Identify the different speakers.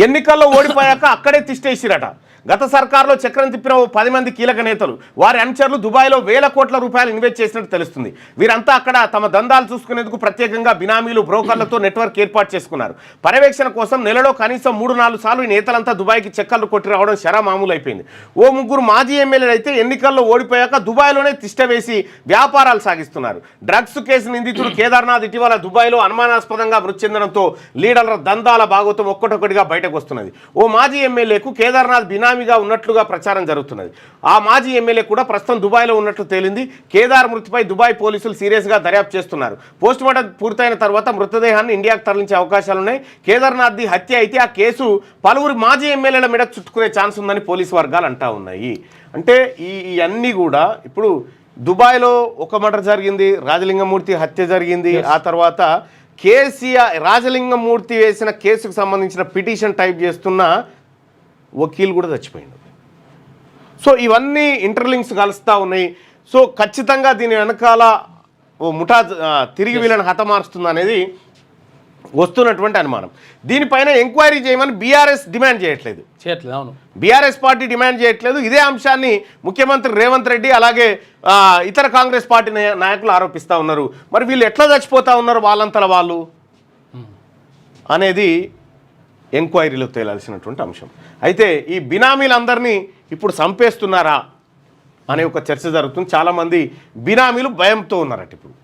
Speaker 1: ఎన్నికల్లో ఓడిపోయాక అక్కడే తిష్టేసిరట. గత సర్కారులో చక్రం తిప్పిన 10 మంది కీలక నేతలు వారి అనుచరులు దుబాయ్లో వేల కోట్ల రూపాయలు ఇన్వెస్ట్ చేసినట్టు తెలుస్తుంది. వీరంతా అక్కడ తమ దందాలు చూసుకునేందుకు ప్రత్యేకంగా బినామీలు బ్రోకర్లతో నెట్వర్క్ ఏర్పాటు చేసుకున్నారు. పర్యవేక్షణ కోసం నెలలో కనీసం 3-4 సార్లు ఈ నేతలంతా దుబాయ్కి చెక్కర్లు కొట్టి రావడం శరా మామూలు అయిపోయింది. ఓ ముగ్గురు మాజీ ఎమ్మెల్యేలు అయితే ఎన్నికల్లో ఓడిపోయాక దుబాయ్లోనే తిష్ట వేసి వ్యాపారాలు సాగిస్తున్నారు. డ్రగ్స్ కేసు నిందితుడు కేదార్నాథ్ ఇటీవల దుబాయ్లో అనుమానాస్పదంగా మృతి చెందడంతో లీడర్ల దందాల భాగోతం ఒక్కటొక్కటిగా బయటకు వస్తున్నది. ఓ మాజీ ఎమ్మెల్యేకు కేదార్నాథ్ బినామీగా ఉన్నట్లుగా ప్రచారం జరుగుతున్నది. ఆ మాజీ ఎమ్మెల్యే కూడా ప్రస్తుతం దుబాయ్లో ఉన్నట్లు తేలింది. కేదార్ మృతిపై దుబాయ్ పోలీసులు సీరియస్గా దర్యాప్తు చేస్తున్నారు. పోస్టుమార్టం పూర్తయిన తర్వాత మృతదేహాన్ని ఇండియాకు తరలించే అవకాశాలున్నాయి. కేదార్నాథ్ది హత్య అయితే ఆ కేసు పలువురు మాజీ ఎమ్మెల్యేల మీద చుట్టుకునే ఛాన్స్ ఉందని పోలీసు వర్గాలు అంటా ఉన్నాయి. అంటే ఇవన్నీ కూడా ఇప్పుడు దుబాయ్లో ఒక మర్డర్ జరిగింది, రాజలింగమూర్తి హత్య జరిగింది. ఆ తర్వాత కేసీఆర్ రాజలింగమూర్తి వేసిన కేసుకు సంబంధించిన పిటిషన్ టైప్ చేస్తున్న వకీల్ కూడా చచ్చిపోయిండు. సో ఇవన్నీ ఇంటర్లింక్స్ కలుస్తూ ఉన్నాయి. సో ఖచ్చితంగా దీని వెనకాల ఓ ముఠా తిరిగి వీళ్ళని హతమారుస్తుంది అనేది వస్తున్నటువంటి అనుమానం. దీనిపైన ఎంక్వైరీ చేయమని బీఆర్ఎస్ డిమాండ్ చేయట్లేదు.
Speaker 2: అవును,
Speaker 1: బీఆర్ఎస్ పార్టీ డిమాండ్ చేయట్లేదు. ఇదే అంశాన్ని ముఖ్యమంత్రి రేవంత్ రెడ్డి అలాగే ఇతర కాంగ్రెస్ పార్టీ నాయకులు ఆరోపిస్తూ ఉన్నారు. మరి వీళ్ళు ఎట్లా చచ్చిపోతూ ఉన్నారు వాళ్ళంతలా వాళ్ళు అనేది ఎంక్వైరీలో తేలాల్సినటువంటి అంశం. అయితే ఈ బినామీలందరినీ ఇప్పుడు చంపేస్తున్నారా అనే ఒక చర్చ జరుగుతుంది. చాలామంది బినామీలు భయంతో ఉన్నారట ఇప్పుడు.